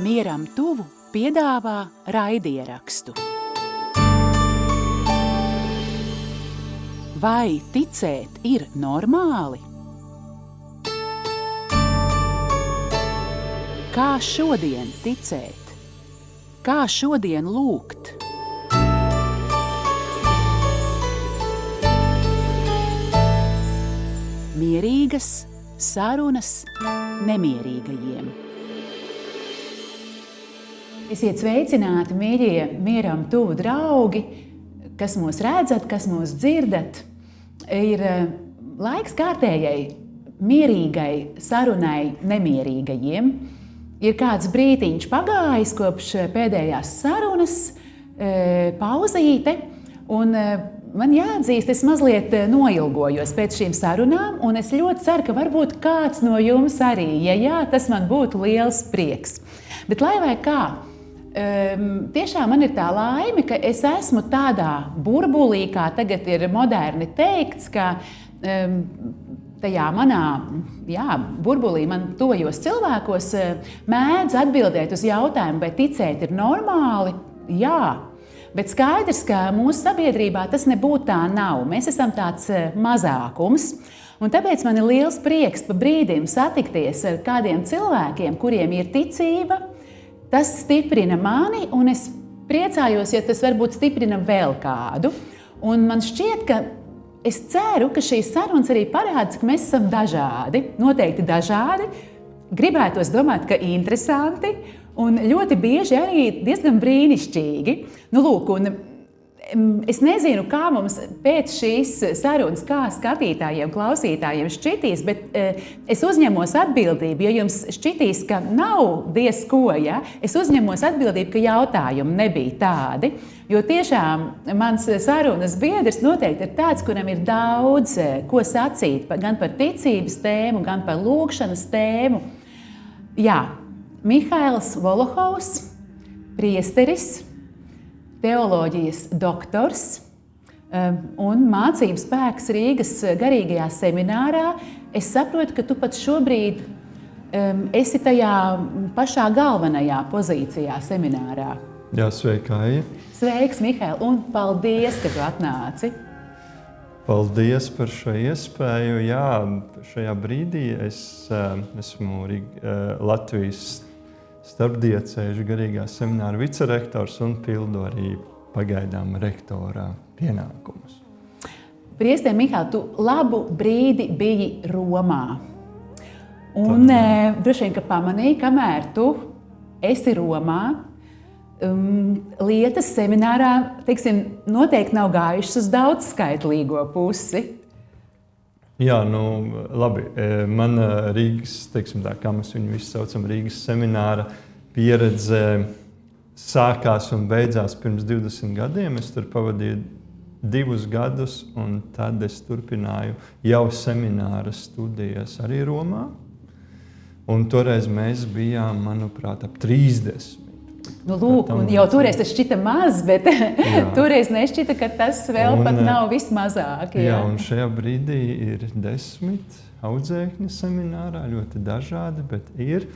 Mieram tuvu piedāvā raidierakstu. Vai ticēt ir normāli? Kā šodien ticēt? Kā šodien lūgt? Mierīgas sarunas nemierīgajiem. Esiet sveicināti, mīļie, mieram tuvu draugi, kas mūs redzat, kas mūs dzirdat. Ir laiks kārtējai, mierīgai sarunai nemierīgajiem. Ir kāds brītiņš pagājis kopš pēdējās sarunas, pauzīte, un man jāatzīst, es mazliet noilgojos pēc šīm sarunām, un es ļoti ceru, ka varbūt kāds no jums arī, ja jā, tas man būtu liels prieks. Bet lai vai kā, tiešām man ir tā laime, ka es esmu tādā burbulī, kā tagad ir moderni teikts, ka tajā manā burbulī, man tojos cilvēkos mēdz atbildēt uz jautājumu, vai ticēt ir normāli? Jā. Bet skaidrs, ka mūsu sabiedrībā tas nebūtu tā nav. Mēs esam tāds mazākums. Un tāpēc man ir liels prieks pa brīdim satikties ar kādiem cilvēkiem, kuriem ir ticība. Tas stiprina mani, un es priecājos, ja tas varbūt stiprina vēl kādu. Un man šķiet, ka es ceru, ka šīs sarunas arī parāda, ka mēs esam dažādi, noteikti dažādi. Gribētos domāt, ka interesanti un ļoti bieži arī diezgan brīnišķīgi. Nu, lūk, un es nezinu, kā mums pēc šīs sarunas, kā skatītājiem, klausītājiem šķitīs, bet es uzņemos atbildību, ja jums šķitīs, ka nav diez ko, ja? Es uzņemos atbildību, ka jautājumi nebija tādi, jo tiešām mans sarunas biedrs noteikti ir tāds, kuram ir daudz ko sacīt, gan par ticības tēmu, gan par lūgšanas tēmu. Jā, Mihails Volohovs, priesteris, teoloģijas doktors un mācību spēks Rīgas garīgajā seminārā. Es saprotu, ka tu pat šobrīd esi tajā pašā galvenajā pozīcijā seminārā. Jā, sveika, Aija. Sveiks, Mihail, un paldies, ka tu atnāci. Paldies par šo iespēju. Jā, šajā brīdī es esmu Latvijas starpdiecēžu garīgā semināra vicerektors un pildu arī pagaidām rektorā pienākumus. Priesteri Mihail, tu labu brīdi biji Romā. Un droši vien, ka pamanīji, kamēr tu esi Romā, lietas seminārā, teiksim, noteikti nav gājušas uz daudzskaitlīgo pusi. Jā, labi. Man Rīgas, teiksim tā, kā mēs viņu visu saucam, Rīgas semināra pieredze sākās un beidzās pirms 20 gadiem. Es tur pavadīju 2 gadus, un tad es turpināju jau semināra studijas arī Romā. Un toreiz mēs bijām, manuprāt, ap 30. Nu, lūk, un jau toreiz tas šķita maz, bet toreiz nešķita, ka tas vēl pat nav vismazāk. Jā, un šajā brīdī ir 10 audzēkņi seminārā, ļoti dažādi, bet ir.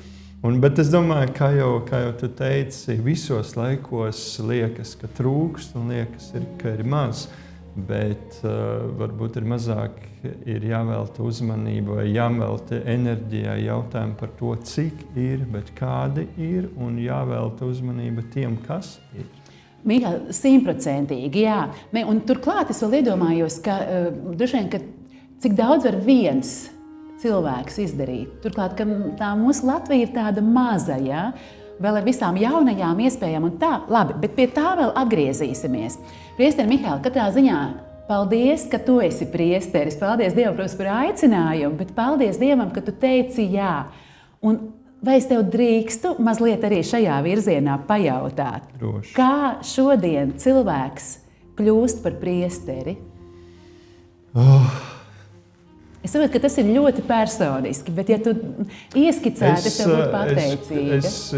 Bet es domāju, kā jau tu teici, visos laikos liekas, ka trūkst un liekas, ka ir maz. Bet varbūt ir mazāk ir jāvelta uzmanība vai jāvelta enerģijai jautājumu par to, cik ir, bet kādi ir, un jāvelta uzmanība tiem, kas ir. Mihail, 100%, jā. Un turklāt es vēl iedomājos, ka droši vien, ka cik daudz var viens cilvēks izdarīt. Turklāt, ka tā mūsu Latvija ir tāda maza, jā, vēl ar visām jaunajām iespējām un tā. Labi, bet pie tā vēl atgriezīsimies. Priesteri Mihail, katrā ziņā paldies, ka tu esi priesteris. Paldies Dievam, protams, par aicinājumu, bet paldies Dievam, ka tu teici jā. Un vai es tev drīkstu mazliet arī šajā virzienā pajautāt? Droši. Kā šodien cilvēks kļūst par priesteri? Es saprotu, ka tas ir ļoti personiski, bet ja tu ieskicētu, es tev būtu pateicīga. Es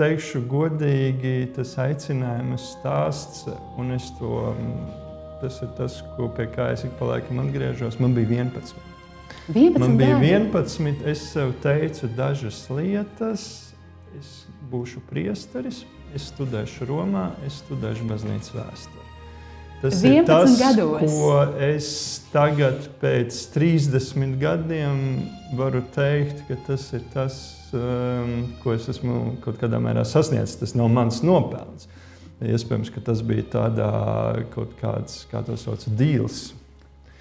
teikšu godīgi, tas aicinājums stāsts, un tas ir tas, pie kā es ik pa laikam atgriežos. Man bija 11. 11 Man bija gadi. 11, es sev teicu dažas lietas. Es būšu priesteris, es studēšu Romā, es studēšu baznīcas vēsturi. Tas 11 ir tas, gados. ko es tagad pēc 30 gadiem varu teikt, ka tas ir tas, ko es esmu kaut kādā mērā sasniedzis. Tas nav mans nopelns. Iespējams, ka tas bija tādā kaut kāds, kā to sauc, deals.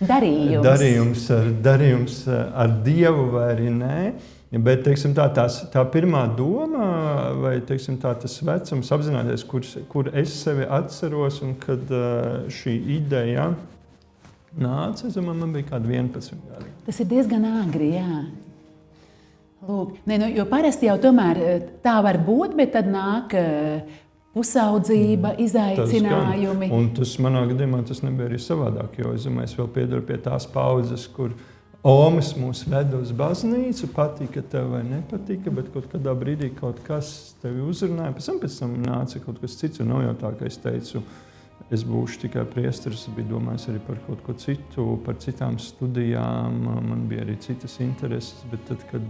Darījums ar Dievu vai arī nē. Bet teiksim, tā pirmā doma, vai teiksim, tas vecums, apzināties, kur es sevi atceros, un kad šī ideja nāca, es domāju, man bija kādi 11 gadi. Tas ir diezgan agri, jā. Lūk, jo parasti jau tomēr tā var būt, bet tad nāk pusaudzība, izaicinājumi. Un tas manā gadījumā tas nebija arī savādāk, jo es domāju, es vēl piedaru pie tās paudzes, kur Omas mūs veda uz baznīcu, patika tev vai nepatika, bet kaut kādā brīdī kaut kas tevi uzrunāja. Pēc tam nāca kaut kas cits, un nav jau tā, ka es teicu, es būšu tikai priesteris, es biju domājis arī par kaut ko citu, par citām studijām, man bija arī citas intereses, bet tad, kad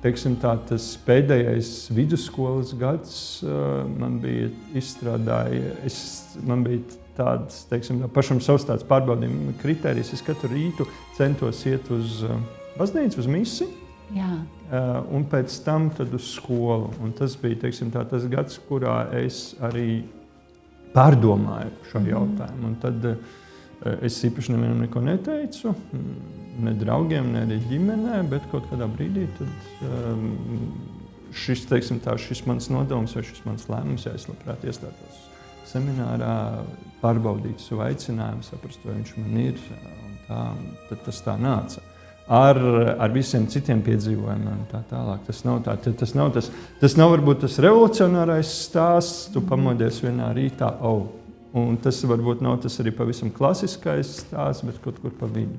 teiksim, tas pēdējais vidusskolas gads man bija man bija tāds, teiksim, pašam savs tāds pārbaudījuma kritērijs. Es katru rītu centos iet uz baznīcu, uz misi, un pēc tam tad uz skolu. Un tas bija, teiksim, tas gads, kurā es arī pārdomāju šo jautājumu. Un tad es īpaši nevienam neko neteicu, ne draugiem, ne arī ģimenē, bet kaut kādā brīdī tad šis, teiksim, šis mans nodoms vai šis mans lēmums, ja es labprāt iestātos seminārā, pārbaudīt savu aicinājumu, saprast, vai viņš man ir, un tad tas tā nāca. Ar visiem citiem piedzīvojumiem tā tālāk. Tas nav varbūt tas revolucionārais stāsts, tu pamodies vienā rītā, un tas varbūt nav tas arī pavisam klasiskais stāsts, bet kaut kur pa vidu.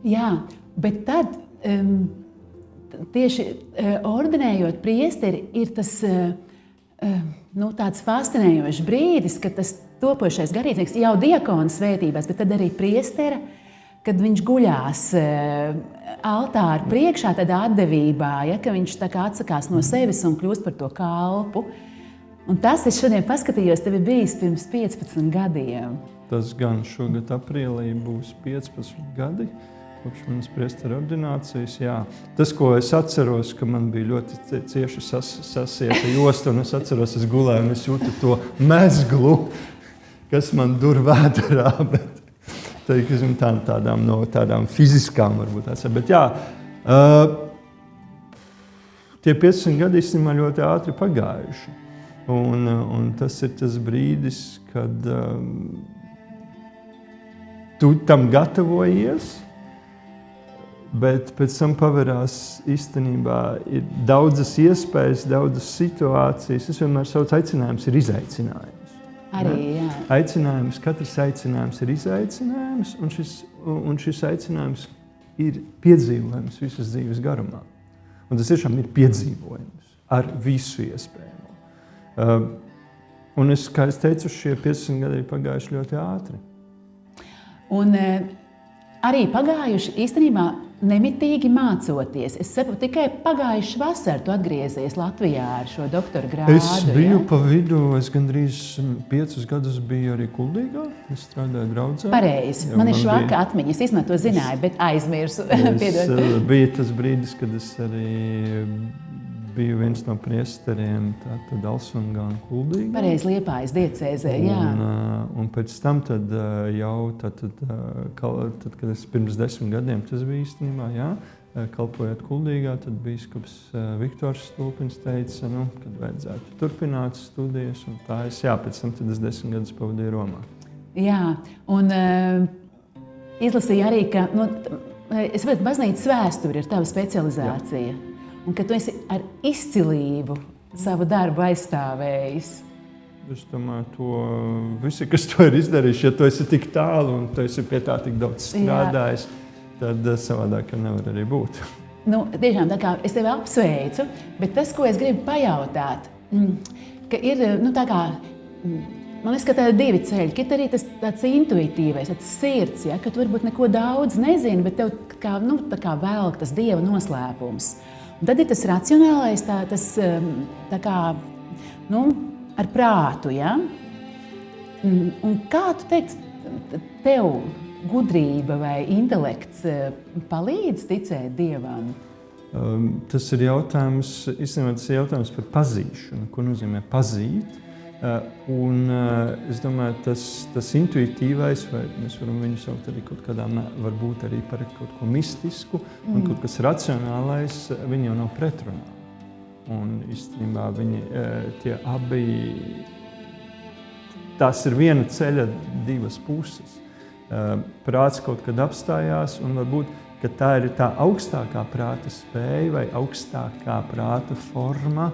Jā, bet tad tieši ordinējot priesteri ir tas tāds fascinējošs brīdis, kad tas topošais garīdznieks jau diakona svētībās, bet tad arī priestera, kad viņš guļās altāra priekšā, tādā atdevībā, ka viņš tā kā atsakās no sevis un kļūst par to kalpu. Un tas, es šodien paskatījos, tev ir bijis pirms 15 gadiem. Tas gan šogad aprīlī būs 15 gadi. Kopš manas priestera ordinācijas, jā. Tas, ko es atceros, ka man bija ļoti cieši sasieta josta, un es atceros, es gulēju, un es jūtu to mezglu, kas man dur vēderā, bet teiksim, tādām fiziskām varbūt atcer. Bet jā, tie 15 gadi īstenībā ļoti ātri pagājuši. Un tas ir tas brīdis, kad tu tam gatavojies, bet pēc tam paverās īstenībā ir daudzas iespējas, daudzas situācijas. Es vienmēr saucu, aicinājums ir izaicinājums. Arī, jā. Katrs aicinājums ir izaicinājums, un šis aicinājums ir piedzīvojums visas dzīves garumā. Un tas tiešām ir piedzīvojums ar visu iespējamo. Un kā es teicu, šie 15 gadi ir pagājuši ļoti ātri. Un arī pagājuši īstenībā nemitīgi mācoties. Es saprotu, tikai pagājuši vasar tu atgriezies Latvijā ar šo doktora grādu. Es biju pa vidu, es gandrīz 5 gadus biju arī Kuldīgā. Es strādāju draudzē. Pareizi. Man ir švaka atmiņa. Es īstenībā to zināju, bet aizmirsu. Bija tas brīdis, kad es arī biju viens no priesteriem, tātad Alsungā un Kuldīgā. Pareizi, Liepājas diecēzē, jā. Un pēc tam tad jau, kad es pirms 10 gadiem, tas bija īstenībā, jā, kalpojot Kuldīgā, tad bīskaps Viktors Stulpins teica, kad vajadzētu turpināt studijas, un tā es, pēc tam tad es 10 gadus pavadīju Romā. Jā, un izlasīju arī, ka, es saprotu, baznīcas vēsture ir tava specializācija. Jā. Un ka tu esi ar izcilību savu darbu aizstāvējis. Es domāju, visi, kas to ir izdarījuši, ja tu esi tik tālu un tu esi pie tā tik daudz strādājis, tad savādāk nevar arī būt. Tiešām, tā kā es tevi apsveicu, bet tas, ko es gribu pajautāt, ka ir, tā kā, man liekas, ka tā ir divi ceļi, ka ir arī tas tāds intuitīvais, tāds sirds, ka tu varbūt neko daudz nezini, bet tev tā kā velk tas Dieva noslēpums. Un tad ir tas racionālais, tā kā, ar prātu, ja? Un kā tu teiksi, tev gudrība vai intelekts palīdz ticēt Dievam? Tas ir jautājums, īstenībā tas ir jautājums par pazīšanu, ko nozīmē pazīt. Es domāju, tas intuitīvais, vai mēs varam viņu saukt arī kaut kādā, varbūt arī par kaut ko mistisku, un kaut kas racionālais, viņi jau nav pretrunā. Un īstenībā viņi tie abi, tās ir viena ceļa divas puses. Prāts kaut kad apstājās, un varbūt, ka tā ir tā augstākā prāta spēja vai augstākā prāta forma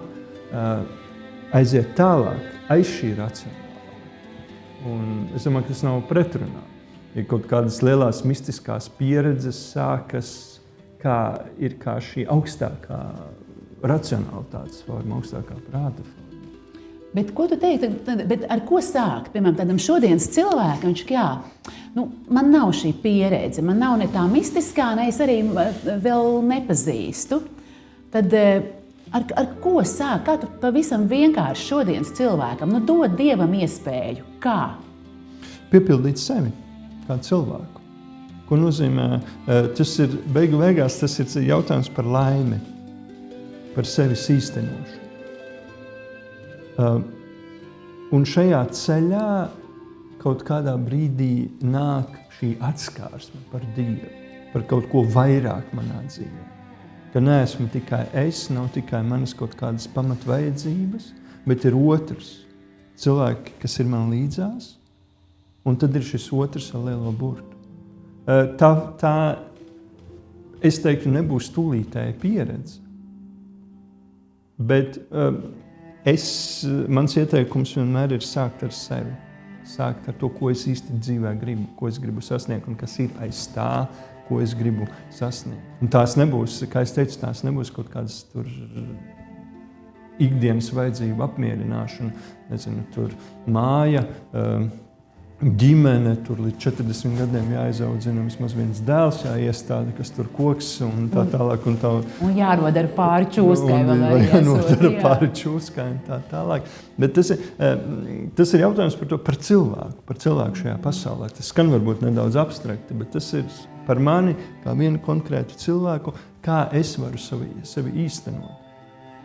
aiziet tālāk, aiz šī racionālā. Un es domāju, ka tas nav pretrunā. Ja kaut kādas lielās mistiskās pieredzes sākas, kā šī augstākā racionalitātes forma, augstākā prāta forma. Bet ko tu teiktu, bet ar ko sākt? Piemēram, tādam šodienas cilvēkam, man nav šī pieredze, man nav ne tā mistiskā, ne es arī vēl nepazīstu. Tad ar ko sākt? Kā tu pavisam vienkārši šodienas cilvēkam dod Dievam iespēju? Kā? Piepildīt sevi kā cilvēku. Ko nozīmē? Tas ir beigās tas ir jautājums par laimi, par sevis īstenošanu. Un šajā ceļā kaut kādā brīdī nāk šī atskārsme par Dievu, par kaut ko vairāk manā dzīvē. Ka neesmu tikai es, nav tikai manas kaut kādas pamatvajadzības, bet ir otrs cilvēki, kas ir man līdzās, un tad ir šis otrs ar lielo burtu. Tā es teiktu, nebūs tūlītēja pieredze, bet mans ieteikums vienmēr ir sākt ar sevi. Sākt ar to, ko es īsti dzīvē gribu, ko es gribu sasniegt un kas ir aiz tā, ko es gribu sasniegt. Un tās nebūs, kā es teicu, tās nebūs kaut kādas tur ikdienas vajadzību apmierināšana, nezinu, tur māja, ģimene, tur līdz 40 gadiem jāizaudzina vismaz viens dēls, jāiestāda, kas tur koks un tā tālāk. Un jārod ar pāri čūskai. Jārod ar pāri čūskai un tā tālāk. Bet tas ir jautājums par cilvēku šajā pasaulē. Tas skan varbūt nedaudz abstrakti, bet tas ir par mani, kā vienu konkrētu cilvēku, kā es varu sevi īstenot.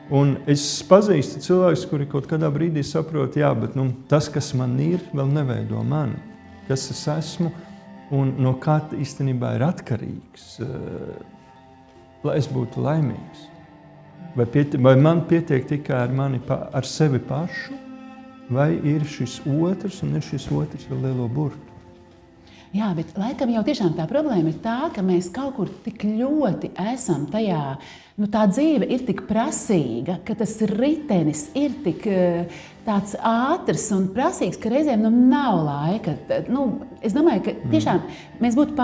Un es pazīstu cilvēkus, kuri kaut kādā brīdī saprot, bet tas, kas man ir, vēl neveido mani. Kas es esmu un no kā īstenībā ir atkarīgs, lai es būtu laimīgs. Vai man pietiek tikai ar sevi pašu, vai ir šis otrs un ir šis otrs ar lielo burtu. Jā, bet laikam jau tiešām tā problēma ir tā, ka mēs kaut kur tik ļoti esam tajā, tā dzīve ir tik prasīga, ka tas ritenis ir tik tāds ātrs un prasīgs, ka reizēm nav laika. Es domāju, ka tiešām mēs būtu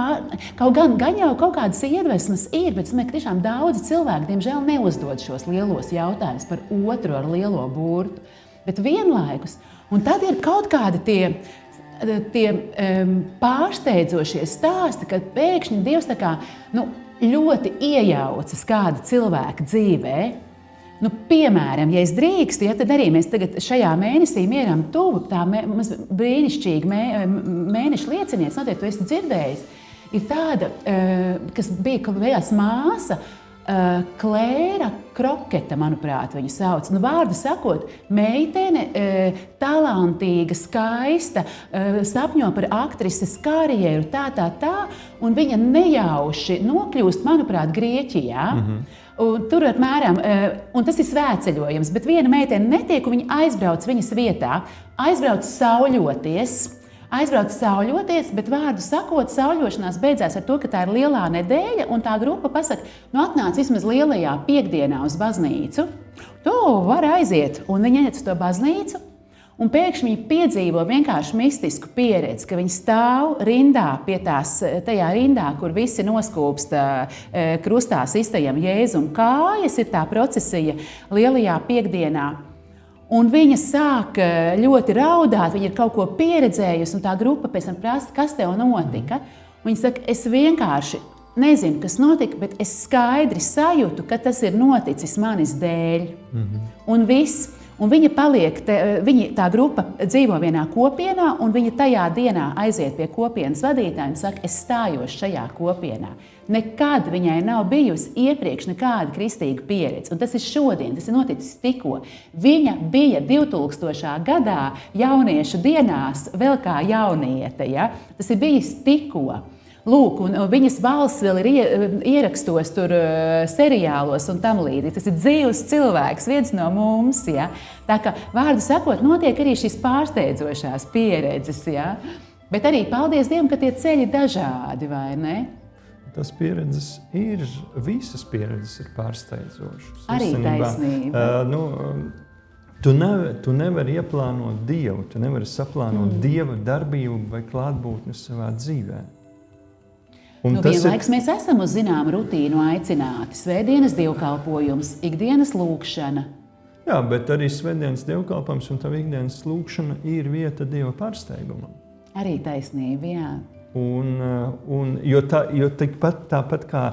kaut gan jau kaut kādas iedvesmas ir, bet es domāju, ka tiešām daudzi cilvēki, diemžēl, neuzdod šos lielos jautājumus par otru ar lielo burtu, bet vienlaikus. Un tad ir kaut kādi tie pārsteidzošie stāsti, kad pēkšņi Dievs tā kā, ļoti iejaucas kāda cilvēka dzīvē. Piemēram, ja es drīkstu, tad arī mēs tagad šajā mēnesī mieram tuvu, tā brīnišķīga mēneša lieciniece, noteikti tu esi dzirdējis, ir tāda, kas bija kavējās māsa, Klēra Kroketa, manuprāt, viņu sauc. Vārdu sakot, meitene, talantīga, skaista, sapņo par aktrises karjeru, tā, un viņa nejauši nokļūst, manuprāt, Grieķijā. Un tur apmēram, un tas ir svētceļojums, bet viena meitene netiek, un viņa aizbrauc viņas vietā, aizbrauc sauļoties, bet vārdu sakot, sauļošanās beidzās ar to, ka tā ir lielā nedēļa, un tā grupa pasaka, atnāc vismaz lielajā piekdienā uz baznīcu, tu vari aiziet, un viņi iet uz to baznīcu, un pēkšņi viņi piedzīvo vienkārši mistisku pieredzi, ka viņi stāv rindā pie tajā rindā, kur visi noskūpst krustā sistajam Jēzum kājas, ir tā procesija lielajā piekdienā. Un viņa sāk ļoti raudāt, viņa ir kaut ko pieredzējusi, un tā grupa pēc tam prasa, kas tev notika. Viņa saka, es vienkārši nezinu, kas notika, bet es skaidri sajūtu, ka tas ir noticis manis dēļ. Un viss. Un viņa paliek, tā grupa dzīvo vienā kopienā, un viņa tajā dienā aiziet pie kopienas vadītāja un saka, es stājos šajā kopienā. Nekad viņai nav bijusi iepriekš nekāda kristīga pieredze, un tas ir šodien, tas ir noticis tikko. Viņa bija 2000. gadā jauniešu dienās vēl kā jauniete, ja? Tas ir bijis tikko. Lūk, un viņas balss vēl ir ierakstos tur seriālos un tam līdzīgi. Tas ir dzīves cilvēks, viens no mums. Ja? Tā kā, vārdu sakot, notiek arī šīs pārsteidzošās pieredzes. Ja? Bet arī paldies Dievam, ka tie ceļi ir dažādi, vai ne? Tas pieredzes ir, visas pieredzes ir pārsteidzošas. Arī taisnība. Tu nevari ieplānot Dievu, tu nevari saplānot Dieva darbību vai klātbūtni savā dzīvē. Vienlaikus mēs esam uz zināmu rutīnu aicināti. Svētdienas dievkalpojums, ikdienas lūkšana. Jā, bet arī svētdienas dievkalpojums un tava ikdienas lūkšana ir vieta Dieva pārsteigumam. Arī taisnība, jā. Jo tāpat kā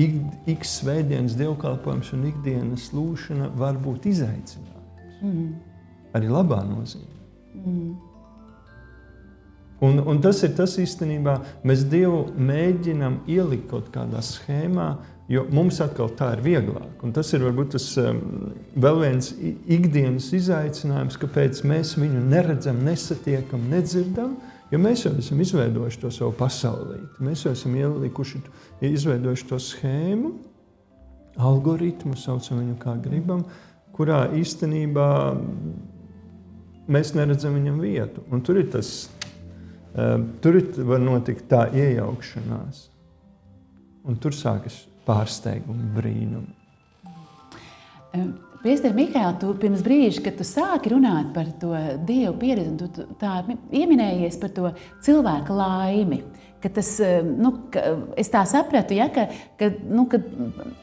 ik svētdienas dievkalpojums un ikdienas lūkšana var būt izaicinājums. Arī labā nozīmē. Un tas ir tas īstenībā, mēs Dievu mēģinām ielikt kaut kādā schēmā, jo mums atkal tā ir vieglāk. Un tas ir varbūt tas vēl viens ikdienas izaicinājums, kāpēc mēs viņu neredzam, nesatiekam, nedzirdam, jo mēs jau esam izveidojuši to savu pasaulīti. Mēs jau esam izveidojuši to schēmu, algoritmu, saucam viņu kā gribam, kurā īstenībā mēs neredzam viņam vietu. Un tur ir tas Tur var notikt tā iejaukšanās, un tur sākas pārsteigumi, brīnumi. Priester Mihail, tu pirms brīža, kad tu sāki runāt par to Dievu pieredzi, un tu tā ieminējies par to cilvēka laimi, ka tas, es tā sapratu, ja, ka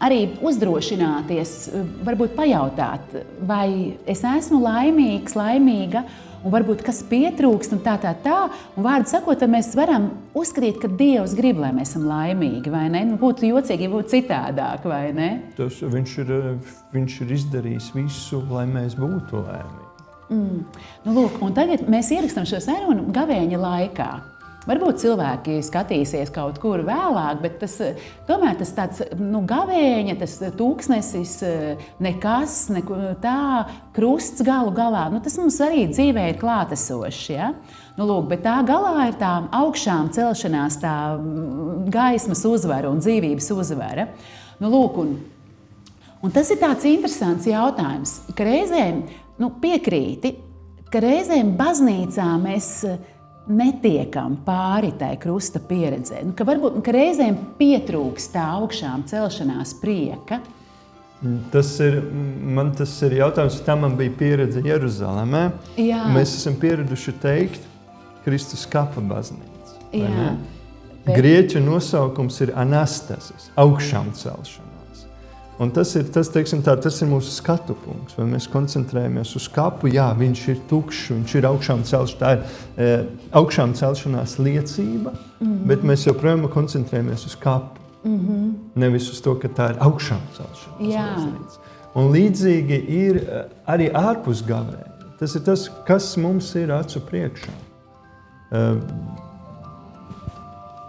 arī uzdrošināties, varbūt pajautāt, vai es esmu laimīgs, laimīga, un varbūt kas pietrūkst, un tā. Un vārdu sakot, tad mēs varam uzskatīt, ka Dievs grib, lai mēs esam laimīgi, vai ne? Būtu jocīgi, ja būtu citādāk, vai ne? Viņš ir izdarījis visu, lai mēs būtu laimīgi. Lūk, un tagad mēs ierakstam šo sarunu gavēņa laikā. Varbūt cilvēki skatīsies kaut kur vēlāk, bet tomēr tas tāds gavēņa, tas tūkstnesis, nekas, tā, krusts galu galā. Tas mums arī dzīvē ir klātesošs. Ja? Lūk, bet tā galā ir tā augšām celšanās, tā gaismas uzvara un dzīvības uzvara. Lūk, un tas ir tāds interesants jautājums, ka reizēm piekrīti, ka reizēm baznīcā mēs netiekam pāri tai krusta pieredzē. Varbūt reizēm pietrūkst tā augšām celšanās prieka. Tas ir jautājums, tā man bija pieredze Jeruzalemē. Jā. Mēs esam pieraduši teikt Kristus kapa baznīca. Jā. Grieķu nosaukums ir anastasis, augšām celšanās. Un tas ir mūsu skatu punkts, vai mēs koncentrējamies uz kapu, jā, viņš ir tukšs, viņš ir augšām celšanās, tā ir augšām celšanās liecība, bet mēs joprojām koncentrējamies uz kapu, nevis uz to, ka tā ir augšām celšanās liecība. Un līdzīgi ir arī ārpus gavēņa. Tas ir tas, kas mums ir acu priekšā.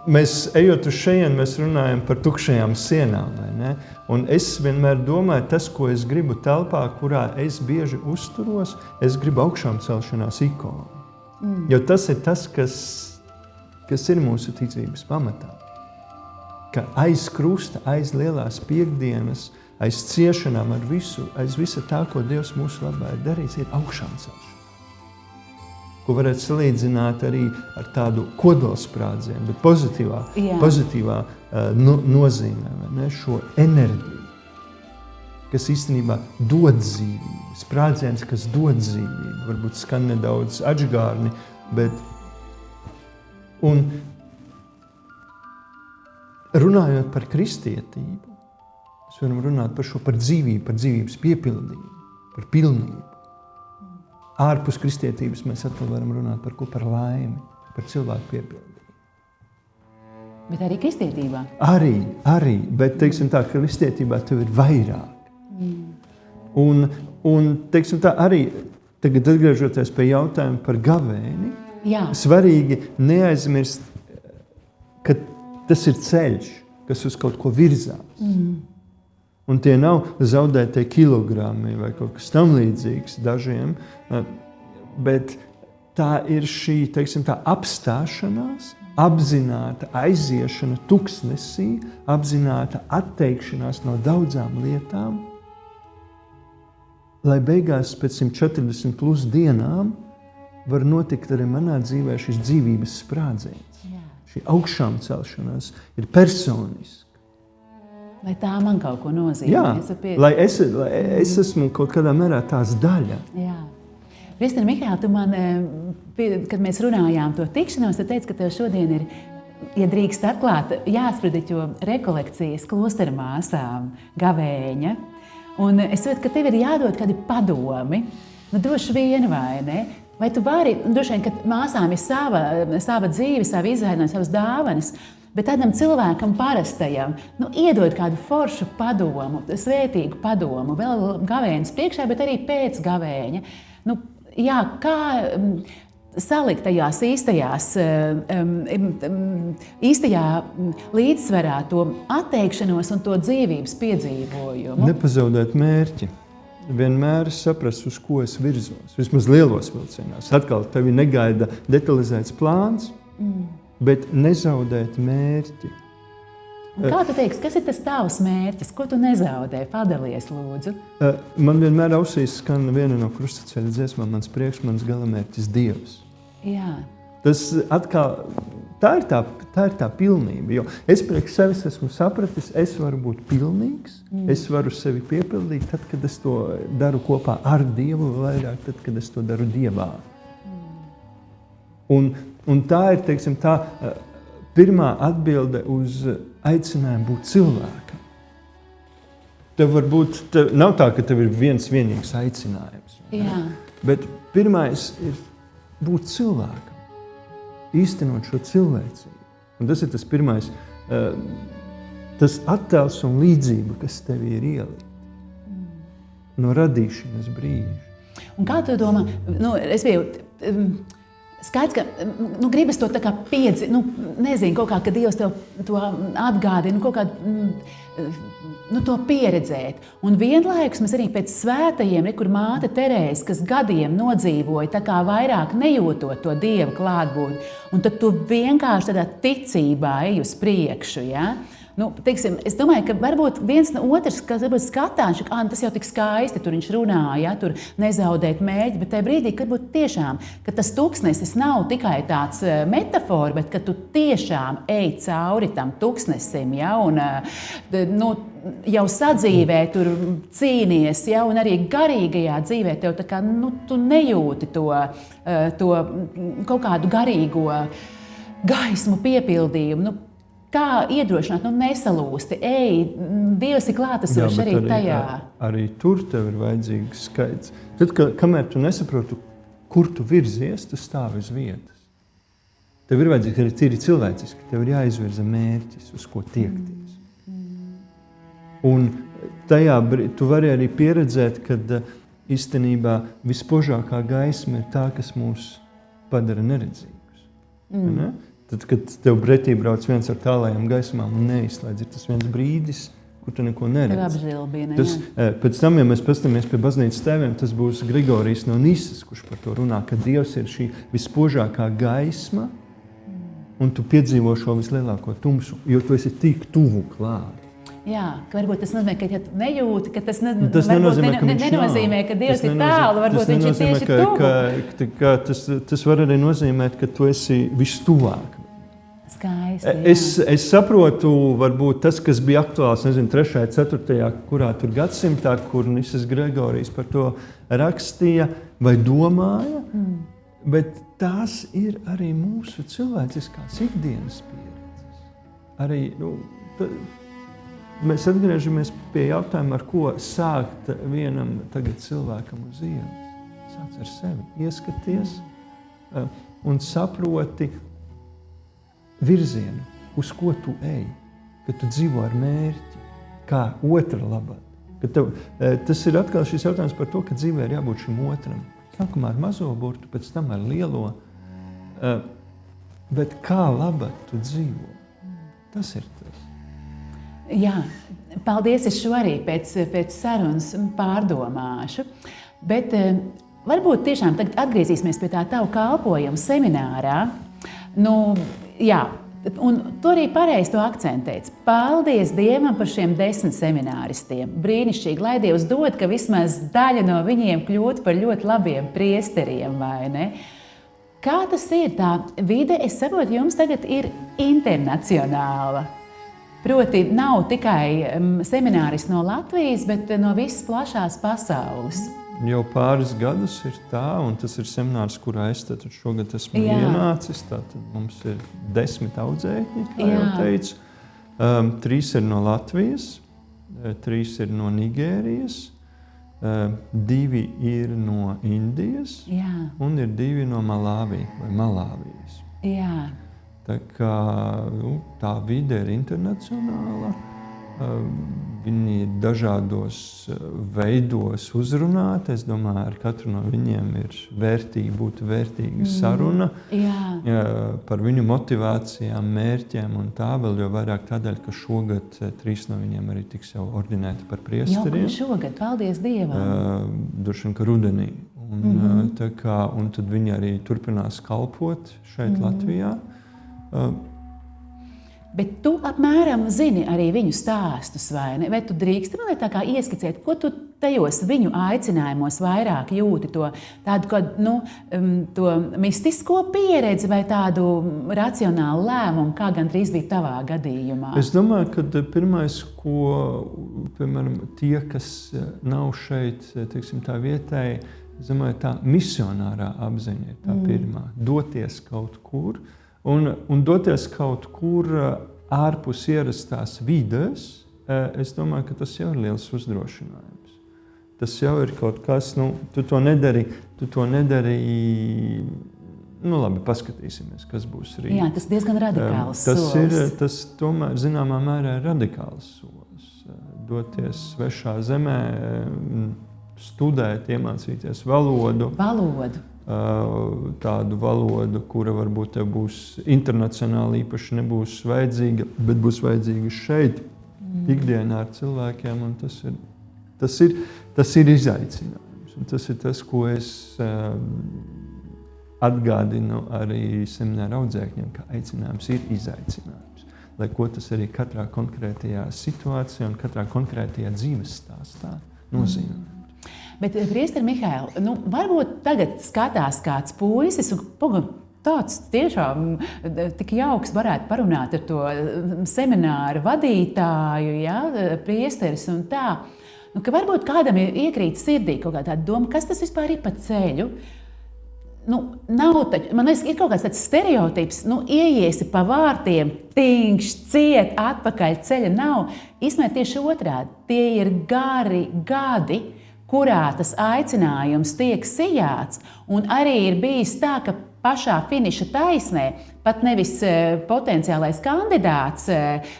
Mēs ejot uz šejien, mēs runājam par tukšajām sienām, vai ne? Un es vienmēr domāju, tas, ko es gribu telpā, kurā es bieži uzturos, es gribu augšām celšanās ikonu. Jo tas ir tas, kas ir mūsu ticības pamatā. Ka aiz krusta, aiz lielās piekdienas, aiz ciešanām aiz visa tā, ko Dievs mūsu labā ir darījis, ir augšām celšanās. Ko varētu salīdzināt arī ar tādu kodolsprādzienu, bet pozitīvā nozīmē, ne? Šo enerģiju, kas īstenībā dod dzīvību. Sprādziens, kas dod dzīvību, varbūt skan nedaudz atžgārni, bet un runājot par kristietību, mēs varam runāt par dzīvību, par dzīvības piepildību, par pilnību. Ārpus kristietības mēs atkal varam runāt par laimi, par cilvēku piepildību. Bet arī kristietībā. Arī, bet, teiksim tā, kristietībā tev ir vairāk. Un teiksim tā, arī tagad atgriežoties pie jautājuma par gavēni, svarīgi neaizmirst, ka tas ir ceļš, kas uz kaut ko virzās. Un tie nav zaudētie kilogrami vai kaut kas tam līdzīgs dažiem, bet tā ir šī, teiksim tā, apstāšanās, apzināta aiziešana tuksnesī, apzināta atteikšanās no daudzām lietām, lai beigās pēc 140 plus dienām var notikt arī manā dzīvē šis dzīvības sprādziens. Šī augšām celšanās ir personiska. Lai tā man kaut ko nozīmē. Jā, lai es esmu kaut kādā mērā tās daļa. Jā. Kristina, Mihāla, tu man, kad mēs runājām to tikšanos, tu teici, ka tev šodien ir, ja drīkst atklāt, jāsprediķo rekolekcijas klosteru māsām, gavēņa. Un es saprotu, ka tev ir jādod kādi padomi, droši vien vai ne? Vai tu vari, droši vien, ka māsām ir sava dzīve, savi izaicinājumi, savas dāvanas, bet tādam cilvēkam parastajam, iedod kādu foršu padomu, svētīgu padomu, vēl gavēņas priekšā, bet arī pēc gavēņa. Kā salikt tajās īstajā līdzsvarā to atteikšanos un to dzīvības piedzīvojumu? Nepazaudēt mērķi. Vienmēr saprast, uz ko es virzos. Vismaz lielos vilcienos. Atkal tevi negaida detalizēts plāns, bet nezaudēt mērķi. Un kā tu teiksi, kas ir tas tavs mērķis? Ko tu nezaudē? Padalies, lūdzu. Man vienmēr ausīs skan viena no krustaceļa dziesmām, mans priekš, mans galamērķis Dievs. Jā. Tas atkal, tā ir tā pilnība, jo es priekš sevis esmu sapratis, es varu būt pilnīgs, es varu sevi piepildīt tad, kad es to daru kopā ar Dievu, vairāk tad, kad es to daru Dievā. Un tā ir, teiksim, tā pirmā atbilde uz aicinājumu būt cilvēkam. Tev varbūt, nav tā, ka tev ir viens vienīgs aicinājums. Jā. Bet pirmais ir būt cilvēkam. Īstenot šo cilvēcību. Un tas ir tas pirmais, tas attēls un līdzība, kas tevī ir ielikt. No radīšanas brīža. Un kā tu domā, es biju skaidrs, ka gribas to tā kā nezinu, kaut kā, ka Dievs tev to atgādina, kaut kā to pieredzēt. Un vienlaikus mēs arī pēc svētajiem, kur māte Terēze, kas gadiem nodzīvoja, tā kā vairāk nejūtot to Dieva klātbūtni, un tad tu vienkārši tādā ticībā ej uz priekšu, ja? Teiksim, es domāju, ka varbūt viens no otrs, kas varbūt skatās, tas jau tik skaisti, tur viņš runāja, tur nezaudēt mērķi, bet tajā brīdī, kad būtu tiešām, ka tas tuksnesis nav tikai tāds metafora, bet ka tu tiešām ej cauri tam tuksnesim, ja, un jau sadzīvē tur cīnies, ja, un arī garīgajā dzīvē tev tā kā, tu nejūti to kaut kādu garīgo gaismu piepildījumu, kā iedrošināt, nesalūsti, ej, Dievs ir klātesošs arī tajā. Arī tur tev ir vajadzīgs skaits. Tad, kamēr tu nesaproti, kur tu virzies, tu stāvi uz vietas. Tev ir vajadzīgs arī tīri cilvēciski, tev ir jāizvirza mērķis, uz ko tiekties. Un tajā tu vari arī pieredzēt, kad īstenībā vispožākā gaisma ir tā, kas mūs padara neredzīgus. Ne? Tad, kad tev pretī brauc viens ar tālajām gaismām un neizslēdz, ir tas viens brīdis, kur tu neko neredz. Pēc tam, ja mēs paskatāmies pie baznīcas tēviem, tas būs Grigorijs no Nīsas, kurš par to runā, ka Dievs ir šī vispožākā gaisma, un tu piedzīvo šo vislielāko tumsu, jo tu esi tik tuvu klāt. Jā, ka varbūt tas nozīmē, ka ja tu nejūti, ka tas nenozīmē, ka Dievs ir tālu, varbūt viņš ir tieši tuvu. Tas var arī nozīmēt, ka tu esi vistuvāk. Skaisti, es saprotu, varbūt tas, kas bija aktuāls, 3., 4., kurā tur gadsimtā, kur Nīsas Grigorijs par to rakstīja vai domāja, bet tās ir arī mūsu cilvēciskās ikdienas pieredzes. Arī, mēs atgriežamies pie jautājuma, ar ko sākt vienam tagad cilvēkam uz ielas. Sāc ar sevi, ieskaties un saproti virzienu. uz ko tu ej, ka tu dzīvo ar mērķi, kā otra labā. Tas ir atkal šis jautājums par to, ka dzīvē ir jābūt šim otram. Sākumā ar mazo burtu, pēc tam ar lielo. Bet kā labā tu dzīvo? Tas ir tas. Jā, paldies, es šo arī pēc sarunas pārdomāšu. Bet varbūt tiešām tagad atgriezīsimies pie tā tavu kalpojumu seminārā. Nu, jā, un tu arī pareizi to akcentēts. Paldies Dievam par šiem 10 semināristiem. Brīnišķīgi, lai Dievs dod, ka vismaz daļa no viņiem kļūtu par ļoti labiem priesteriem, vai ne? Kā tas ir? Tā vide, es saprotu, jums tagad ir internacionāla. Proti, nav tikai semināristi no Latvijas, bet no visas plašās pasaules. Jau pāris gadus ir tā, un tas ir seminārs, kurā es šogad esmu ienācis. Tātad mums ir 10 audzēkņi, kā jau teicu. 3 ir no Latvijas, 3 ir no Nigērijas, 2 ir no Indijas, un ir 2 no Malāvijas. Jā. Tā kā tā vide ir internacionāla, viņi ir dažādos veidos uzrunāti. Es domāju, ar katru no viņiem ir būtu vērtīga saruna par viņu motivācijām, mērķiem un tā vēl jau vairāk tādēļ, ka šogad 3 no viņiem arī tiks jau ordinēti par priesteriem. Jau šogad, paldies Dievam! Droši vien, ka rudenī. Un tad viņi arī turpinās kalpot šeit Latvijā. Bet tu apmēram zini arī viņu stāstus, vai ne? Vai tu drīksti man tā kā ieskicēt, ko tu tajos viņu aicinājumos vairāk jūti? Tādu to mistisko pieredzi vai tādu racionālu lēmumu, kā gandrīz bija tavā gadījumā? Es domāju, ka pirmais, ko, piemēram, tie, kas nav šeit, teiksim, tā vietēji, es domāju, tā misionārā apziņa ir tā pirmā. Doties kaut kur. Un doties kaut kur ārpus ierastās vides, es domāju, ka tas jau ir liels uzdrošinājums. Tas jau ir kaut kas, tu to nedari, labi, paskatīsimies, kas būs rīt. Jā, tas diezgan radikāls solis. Tas tomēr, zināmā mērā, ir radikāls solis. Doties svešā zemē, studēt, iemācīties valodu. Tādu valodu, kura varbūt tev būs internacionāli īpaši nebūs vajadzīga, bet būs vajadzīga šeit, ikdienā ar cilvēkiem. Un tas ir izaicinājums. Un tas ir tas, ko es atgādinu arī semināra audzēkņiem, ka aicinājums ir izaicinājums. Lai ko tas arī katrā konkrētajā situācijā un katrā konkrētajā dzīves stāstā nozīmē. Bet, priester Mihail, varbūt tagad skatās kāds puisis un tāds tiešām tik jauks varētu parunāt ar to semināru vadītāju, priesteris un tā. Ka varbūt kādam iekrīt sirdī kaut kā tāda doma, kas tas vispār ir pa ceļu? Nav taču, man liekas, ir kaut kāds tāds stereotips, ieiesi pa vārtiem, tīņš, ciet, atpakaļ ceļa nav. Īstenībā tieši otrādi, tie ir gari gadi, kurā tas aicinājums tiek sijāts, un arī ir bijis tā, ka pašā finiša taisnē pat nevis potenciālais kandidāts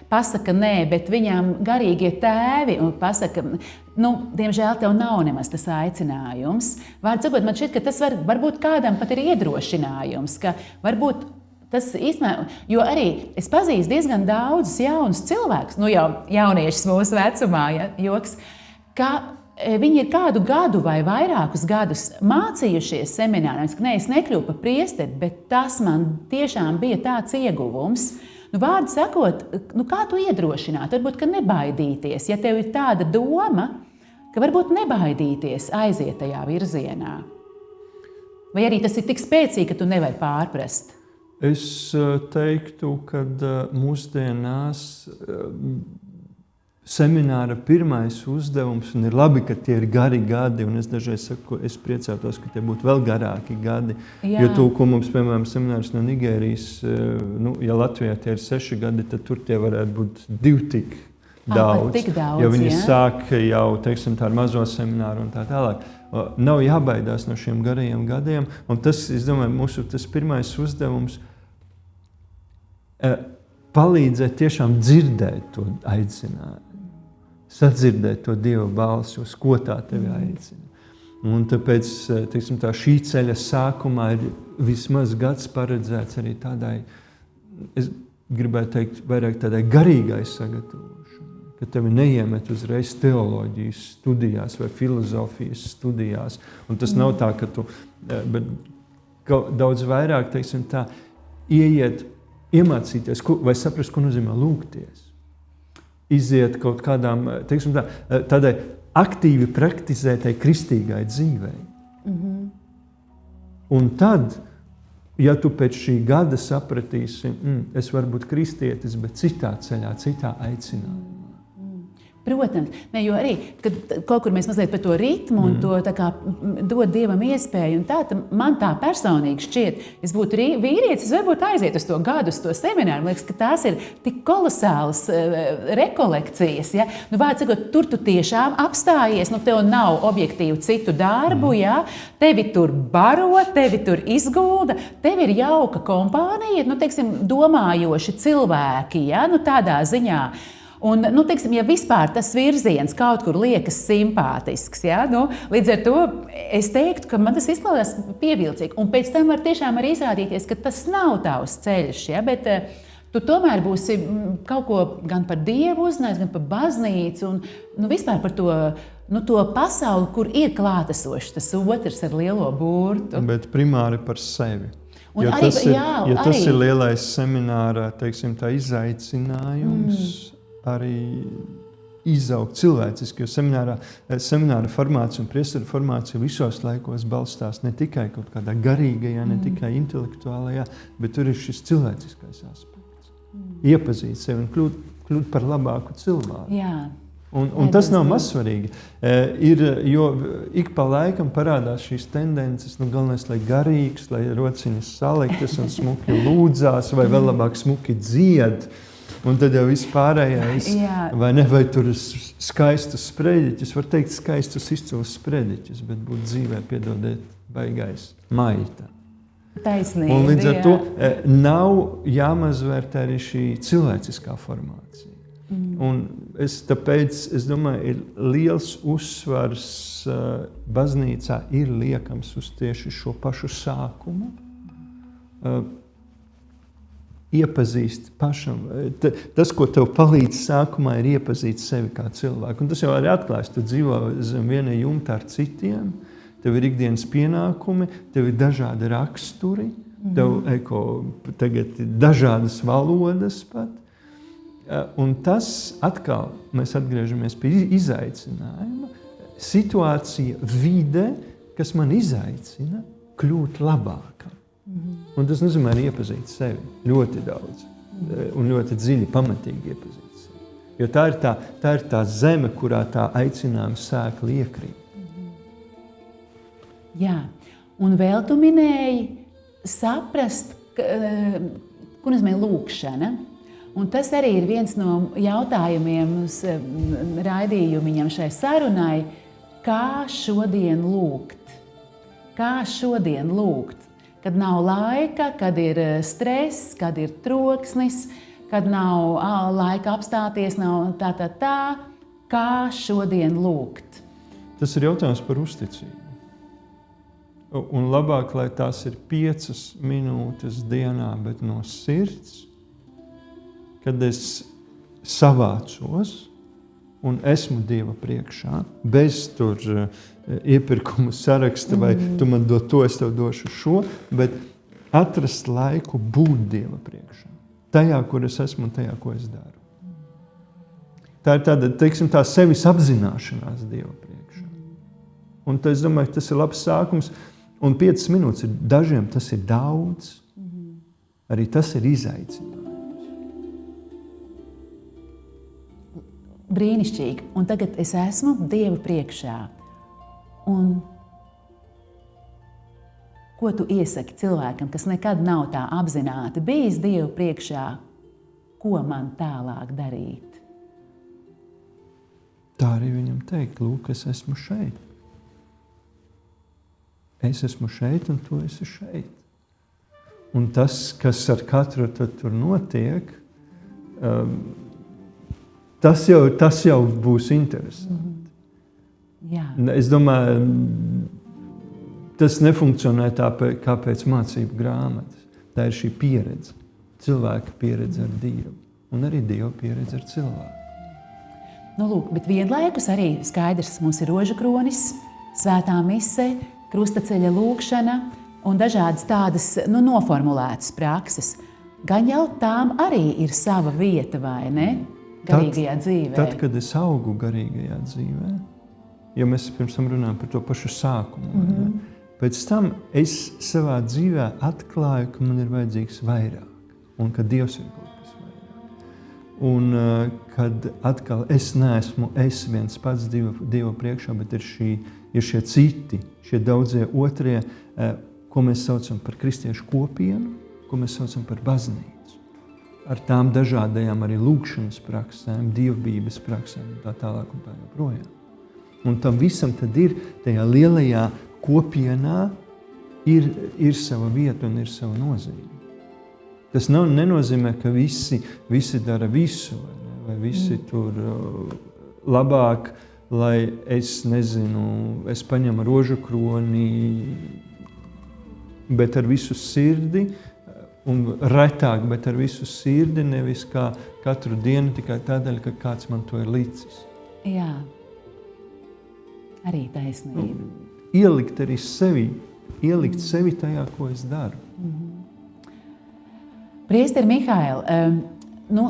pasaka nē, bet viņam garīgie tēvi un pasaka, diemžēl tev nav nemaz tas aicinājums. Vārds sakot, man šķiet, ka tas varbūt kādam pat ir iedrošinājums, ka varbūt tas īstenībā, jo arī es pazīstu diezgan daudzus jaunus cilvēkus, jau jauniešus mūsu vecumā, joks, ka viņi ir kādu gadu vai vairākus gadus mācījušies seminārā. Es nekļuvu par priesteri, bet tas man tiešām bija tāds ieguvums. Vārdu sakot, kā tu iedrošināt? Varbūt, ka nebaidīties, ja tev ir tāda doma, ka varbūt nebaidīties aiziet tajā virzienā. Vai arī tas ir tik spēcīgi, ka tu nevari pārprast? Es teiktu, ka mūsdienās semināra pirmais uzdevums, un ir labi, ka tie ir gari gadi, un es dažreiz saku, es priecātos, ka tie būtu vēl garāki gadi. Jo to, ko mums, piemēram, seminārs no Nigērijas, ja Latvijā tie ir 6 gadi, tad tur tie varētu būt 2 tik daudz. Jo viņi sāk jau, teiksim, tā ar mazo semināru un tā tālāk. Nav jābaidās no šiem garajiem gadiem, un tas, es domāju, mūsu tas pirmais uzdevums palīdzēt tiešām dzirdēt to aicinājumu, sadzirdēt to Dieva balsi, uz ko tā tevi aicina. Un tāpēc, teiksim, šī ceļa sākumā ir vismaz gads paredzēts arī tādai, es gribētu teikt, vairāk tādai garīgai sagatavošanai, ka tevi neiemet uzreiz teoloģijas studijās vai filozofijas studijās. Un tas nav tā, ka tu, bet daudz vairāk, teiksim tā, iemācīties, vai saprast, ko nozīmē lūgties. Iziet kaut kādām, teiksim tā, tādai aktīvi praktizētai kristīgai dzīvei. Un tad, ja tu pēc šī gada sapratīsi, es varu būt kristietis, bet citā ceļā, citā aicinājumā. Protams, jo arī, kad kaut kur mēs mazliet par to ritmu un to tā kā dod Dievam iespēju, un tā man tā personīgi šķiet, es būtu vīrietis, es varbūt aiziet uz to gadu, uz to semināru, liekas, ka tās ir tik kolosālas rekolekcijas, ja? Nu, vārds sakot, tur tu tiešām apstājies, nu, tev nav objektīvu citu darbu, ja? Tevi tur baro, tevi tur izgulda, tev ir jauka kompānija, nu, teiksim, domājoši cilvēki, ja? Nu, tādā ziņā. Un, nu, teiksim, ja vispār tas virziens kaut kur liekas simpātisks, ja, nu, līdz ar to es teiktu, ka man tas izklausās pievilcīgi. Un pēc tam var tiešām arī izrādīties, ka tas nav tavs ceļš, ja, bet tu tomēr būsi kaut ko gan par Dievu uzzinājis, gan par baznīcu un nu, vispār par to, nu, to pasauli, kur ir klātesošs tas otrs ar lielo burtu. Bet primāri par sevi. Un Jo arī, tas ir lielais semināra, teiksim, tā izaicinājums. Arī izaugt cilvēciski, jo semināra formācija un priesteru formācija visos laikos balstās ne tikai kaut kādā garīgajā, ne tikai intelektuālajā, bet tur ir šis cilvēciskais aspekts. Iepazīt sevi un kļūt par labāku cilvēku. Jā. Un tas nav mazsvarīgi. Jo ik pa laikam parādās šīs tendences, nu galvenais, lai garīgs, lai rociņas saliktas un smuki lūdzās, vai vēl labāk smuki dzied. Un tad jau viss pārējais, vai tur skaistus sprediķus, var teikt skaistus izcils sprediķus, bet būt dzīvē, piedodiet, baigais maita. Taisnība. Un līdz ar to nav jāmazvērtē arī šī cilvēciskā formācija. Un tāpēc es domāju, ir liels uzsvars baznīcā ir liekams uz tieši šo pašu sākumu. Iepazīst pašam. Tas, ko tev palīdz sākumā, ir iepazīt sevi kā cilvēku. Un tas jau arī atklājas. Tu dzīvo zem viena jumta ar citiem, tev ir ikdienas pienākumi, tev ir dažādi raksturi, tev tagad ir dažādas valodas pat. Un tas atkal, mēs atgriežamies pie izaicinājuma, situācija, vide, kas man izaicina kļūt labākam. Un tas nozīmē arī iepazīt sevi ļoti daudz un ļoti dziļi, pamatīgi iepazīt sevi. Jo tā ir tā zeme, kurā tā aicinājuma sēkla iekrīt. Jā, un vēl tu minēji saprast, ko nozīmē lūkšana. Un tas arī ir viens no jautājumiem raidījumiņam šai sarunai, kā šodien lūgt. Kā šodien lūgt? Kad nav laika, kad ir stress, kad ir troksnis, kad nav laika apstāties, nav tā. Kā šodien lūgt? Tas ir jautājums par uzticību. Un labāk, lai tās ir 5 minūtes dienā, bet no sirds, kad es savācos un esmu Dieva priekšā, bez tur iepirkumu saraksta, vai tu man dod to, es tev došu šo, bet atrast laiku būt Dieva priekšā. Tajā, kur es esmu un tajā, ko es daru. Tā ir tāda, teiksim, tā sevis apzināšanās Dieva priekšā. Un es domāju, tas ir labs sākums, un 5 minūtes ir dažiem, tas ir daudz. Arī tas ir izaicinājums. Brīnišķīgi. Un tagad es esmu Dieva priekšā. Un ko tu iesaki cilvēkam, kas nekad nav tā apzināti bijis Dieva priekšā, ko man tālāk darīt? Tā arī viņam teikt, lūk, es esmu šeit. Es esmu šeit un tu esi šeit. Un tas, kas ar katru tur notiek, tas jau būs interesanti. Jā. Es domāju, tas nefunkcionē tā kā pēc mācību grāmatas. Tā ir šī pieredze, cilvēka pieredze ar Dievu un arī Dieva pieredze ar cilvēku. Nu, lūk, bet vienlaikus arī skaidrs, mums ir rožu kronis, svētā mise, krustaceļa lūkšana un dažādas tādas noformulētas prakses. Gan jau tām arī ir sava vieta, vai ne? Garīgajā dzīvē. Tad, kad es augu garīgajā dzīvē, ja mēs pirms tam runājam par to pašu sākumu, pēc tam es savā dzīvē atklāju, ka man ir vajadzīgs vairāk un ka Dievs ir kaut kas vairāk. Un kad atkal es neesmu viens pats Dieva priekšā, bet ir šie citi, šie daudzie otrie, ko mēs saucam par kristiešu kopienu, ko mēs saucam par baznīcu. Ar tām dažādajām arī lūkšanas praksēm, dievbības praksēm un tā tālāk un tā joprojām. Un tam visam tad ir tajā lielajā kopienā ir sava vieta un ir sava nozīme. Tas nenozīmē, ka visi dara visu, vai visi tur labāk, lai es paņemu rožu kroni, bet ar visu sirdi, un retāk, bet ar visu sirdi, nevis kā katru dienu tikai tādēļ, ka kāds man to ir licis. Jā, arī taisnība. Ielikt arī sevi tajā, ko es daru. Priesteri Mihail,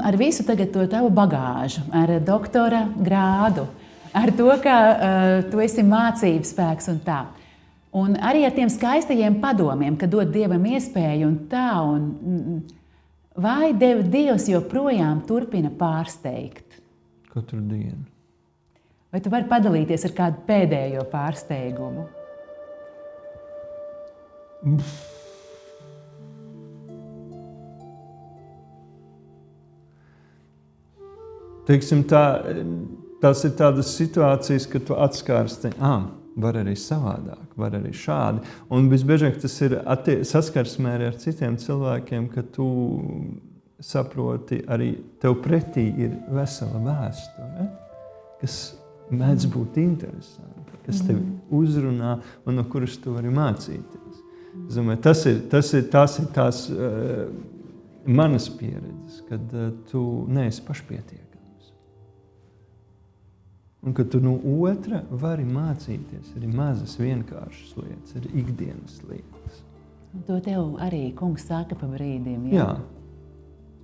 ar visu tagad to tavu bagāžu, ar doktora grādu, ar to, ka tu esi mācības spēks un tā. Un arī ar tiem skaistajiem padomiem, ka dod Dievam iespēju un tā. Vai Dievs joprojām turpina pārsteigt? Katru dienu. Vai tu vari padalīties ar kādu pēdējo pārsteigumu? Teiksim, tās ir tādas situācijas, ka tu atskārsti, var arī savādāk, var arī šādi. Un visbiežāk tas ir saskarsmē ar citiem cilvēkiem, ka tu saproti, arī tev pretī ir vesela vēsture, kas mēdz būt interesanti, kas tevi uzrunā un no kuras tu vari mācīties. Es domāju, tās ir tās manas pieredzes, kad tu neesi pašpietiekams. Un ka tu no otra vari mācīties arī mazas vienkāršas lietas, arī ikdienas lietas. To tev arī kungs saka pa brīdiem. Jā.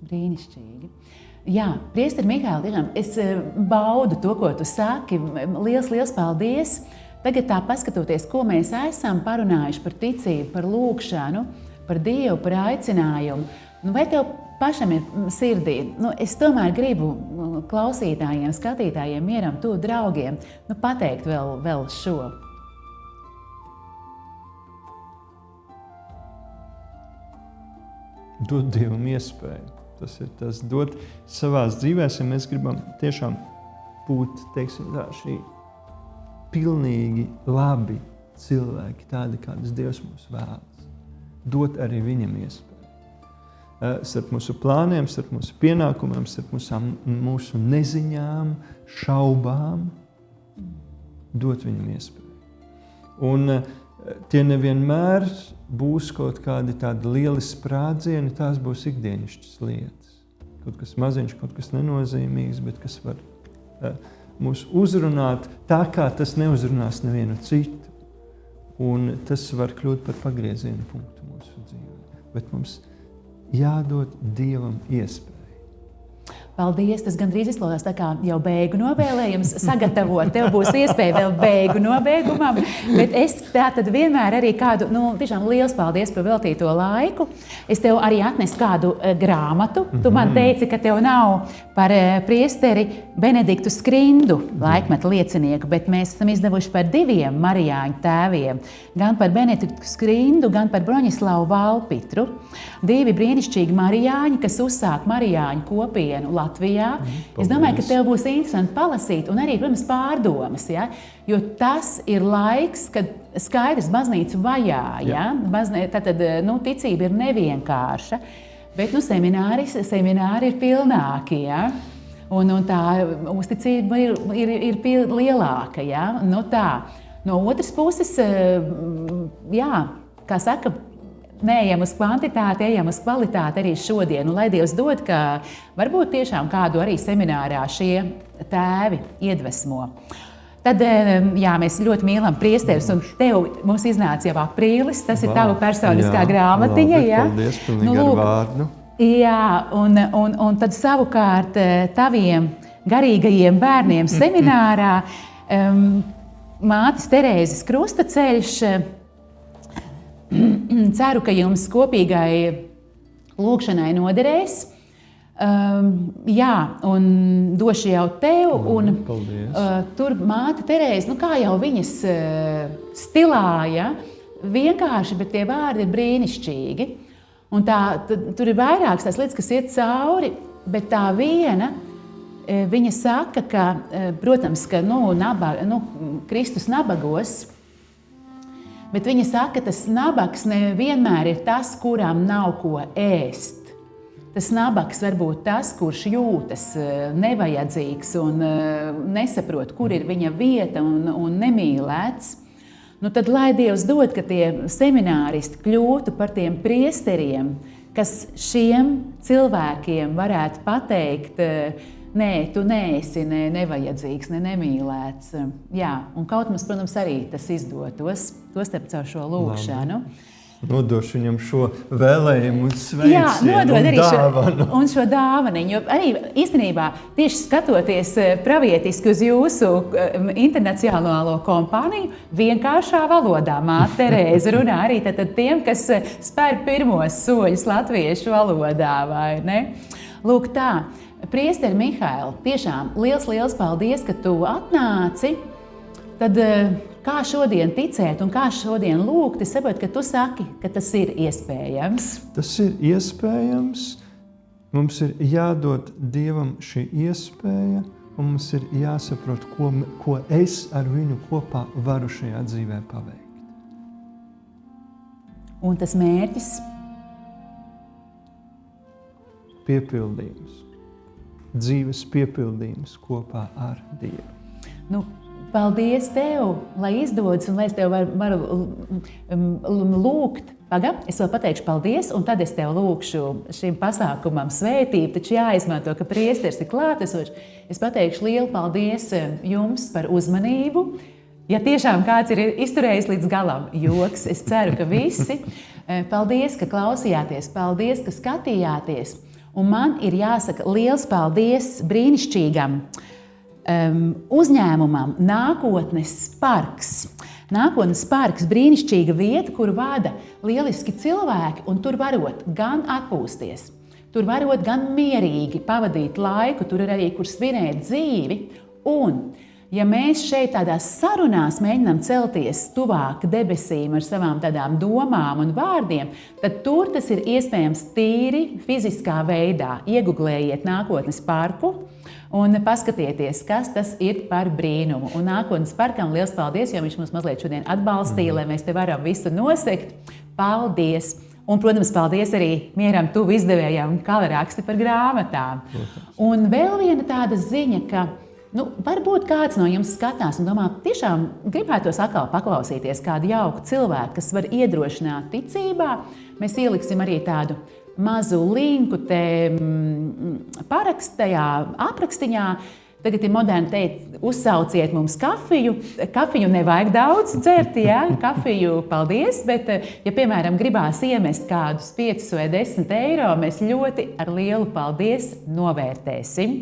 Brīnišķīgi. Jā, priesteri Mihail, tiešām es baudu to, ko tu saki. Liels paldies. Tagad tā paskatoties, ko mēs esam parunājuši par ticību, par lūkšanu, par Dievu, par aicinājumu. Vai tev pašam ir sirdī? Es tomēr gribu klausītājiem, skatītājiem, mieram, tuvu draugiem, pateikt vēl šo. Dot Dievam iespēju. Tas ir tas dot savās dzīvēs, ja mēs gribam tiešām būt, teiksim tā, šī pilnīgi labi cilvēki, tādi, kādus Dievs mūs vēlas. Dot arī viņam iespēju. Starp mūsu plāniem, starp mūsu pienākumiem, starp mūsu neziņām, šaubām, dot viņam iespēju. Un tie nevienmēr būs kaut kādi tādi lieli sprādzieni, tās būs ikdienišķas lietas. Kaut kas maziņš, kaut kas nenozīmīgs, bet kas var mūs uzrunāt tā, kā tas neuzrunās nevienu citu. Un tas var kļūt par pagriezienu punktu mūsu dzīvē. Bet mums jādod Dievam iespēju. Paldies, tas gandrīz izklausās tā kā jau beigu novēlējums sagatavot. Tev būs iespēja vēl beigu nobeigumam, bet es tātad vienmēr arī kādu, tiešām liels paldies par veltīto laiku. Es tev arī atnesu kādu grāmatu. Tu man teici, ka tev nav par priesteri Benediktu Skrindu laikmeta liecinieku, bet mēs esam izdevuši par 2 marijāņu tēviem. Gan par Benediktu Skrindu, gan par Broņislavu Valpitru. 2 brīnišķīgi marijāņi, kas uzsāk marijāņu kopienu Latvijā. Es domāju, ka tev būs interesanti palasīt un arī, protams, pārdomas, ja? Jo tas ir laiks, kad skaidrs baznīcu vajā. Ja? Tātad, ticība ir nevienkārša, Bet semināri ir pilnāki, ja? Un tā uzticība ir lielāka. Ja? No otras puses, jā, kā saka, neejam uz kvantitāti, ejam uz kvalitāti arī šodien. Un, lai Dievs dod, ka varbūt tiešām kādu arī seminārā šie tēvi iedvesmo. Tad, jā, mēs ļoti mīlam priesteris, un mums iznāca jau aprīlis, tas ir tava personiskā grāmatiņa. Labi, ja? Paldies, pilnīgi ar vārdu. Jā, un tad savukārt taviem garīgajiem bērniem seminārā mātes Terēzes Krustaceļš. Ceru, ka jums kopīgai lūkšanai noderēs. Jā, un došu jau tev. Un, tur māte Terēze, kā jau viņas stilā, ja, vienkārši, bet tie vārdi ir brīnišķīgi. Un tur ir vairākas tās lietas, kas iet cauri, bet tā viena, viņa saka, ka, protams, ka Kristus nabagos, bet viņa saka, ka tas nabaks nevienmēr ir tas, kuram nav ko ēst. Tas nabaks var būt tas, kurš jūtas nevajadzīgs un nesaprot, kur ir viņa vieta un nemīlēts. Tad, lai Dievs dod, ka tie semināristi kļūtu par tiem priesteriem, kas šiem cilvēkiem varētu pateikt, nē, tu neesi nevajadzīgs, nemīlēts. Jā, un kaut mums, protams, arī tas izdotos, tostarp caur šo lūkšanu. Nodošu viņam šo vēlējumu un sveicienu. Jā, nodod arī dāvanu. šo dāvaniņu. Jo arī īstenībā tieši skatoties pravietiski uz jūsu internacionālo kompāniju, vienkāršā valodā māte Terēze runā arī tad tiem, kas spēr pirmos soļus latviešu valodā, vai ne? Lūk tā, priesteri Mihail, tiešām liels paldies, ka tu atnāci. Tad kā šodien ticēt un kā šodien lūgt, es saprotu, ka tu saki, ka tas ir iespējams. Tas ir iespējams. Mums ir jādod Dievam šī iespēja, un mums ir jāsaprot, ko es ar viņu kopā varu šajā dzīvē paveikt. Un tas mērķis? Piepildījums. Dzīves piepildījums kopā ar Dievu. Paldies tev, lai izdodas un lai es tev varu lūgt. Es vēl pateikšu paldies, un tad es tev lūkšu šim pasākumam svētību, taču jāizmanto, ka priesteris ir klātesošs. Es pateikšu lielu paldies jums par uzmanību. Ja tiešām kāds ir izturējis līdz galam joks, es ceru, ka visi. Paldies, ka klausījāties, paldies, ka skatījāties. Un man ir jāsaka liels paldies brīnišķīgam uzņēmumam Nākotnes parks. Nākotnes parks brīnišķīga vieta, kur vada lieliski cilvēki, un tur varot gan atpūsties, tur varot gan mierīgi pavadīt laiku, tur ir arī, kur svinēt dzīvi. Un, ja mēs šeit tādās sarunās mēģinām celties tuvāk debesīm ar savām tādām domām un vārdiem, tad tur tas ir iespējams tīri fiziskā veidā. Ieguglējiet Nākotnes parku un paskatieties, kas tas ir par brīnumu. Un Nākotnes parkam liels paldies, jo viņš mums mazliet šodien atbalstīja, lai mēs te varam visu nosekt. Paldies! Un, protams, paldies arī Mieram tuvu izdevējām Kalaraksti par grāmatām. Un vēl viena tāda ziņa, ka varbūt kāds no jums skatās un domā, tiešām gribētos atkal paklausīties kādu jauku cilvēku, kas var iedrošināt ticībā. Mēs ieliksim arī tādu mazu linku te parakstajā aprakstiņā. Tagad ir moderni teikt, uzsauciet mums kafiju. Kafiju nevajag daudz dzert, ja? Kafiju paldies, bet, ja, piemēram, gribās iemest kādus 5 vai 10 eiro, mēs ļoti ar lielu paldies novērtēsim.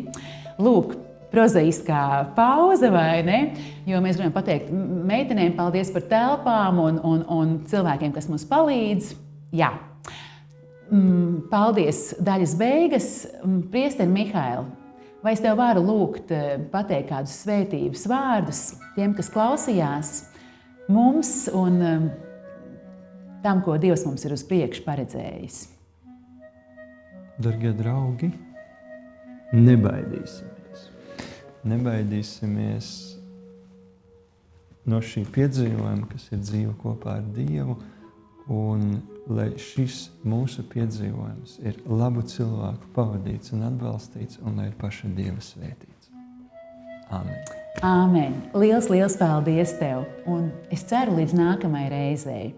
Lūk, prozaiskā pauze, vai ne? Jo mēs gribam pateikt meitenēm paldies par telpām un cilvēkiem, kas mums palīdz. Jā. Paldies, daļas beigas. Priesteri Mihail, vai es tev varu lūgt pateikt kādus svētības vārdus tiem, kas klausījās mums un tam, ko Dievs mums ir uz priekšu paredzējis? Dargie draugi, nebaidīsimies. Nebaidīsimies no šī piedzīvojuma, kas ir dzīve kopā ar Dievu, Un lai šis mūsu piedzīvojums ir labu cilvēku pavadīts un atbalstīts, un lai ir paša Dieva svētīts. Āmen. Āmen. Liels, liels paldies tev! Un es ceru līdz nākamajai reizei.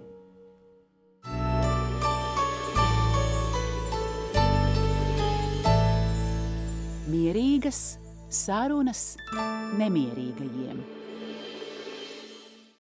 Mierīgas sarunas nemierīgajiem.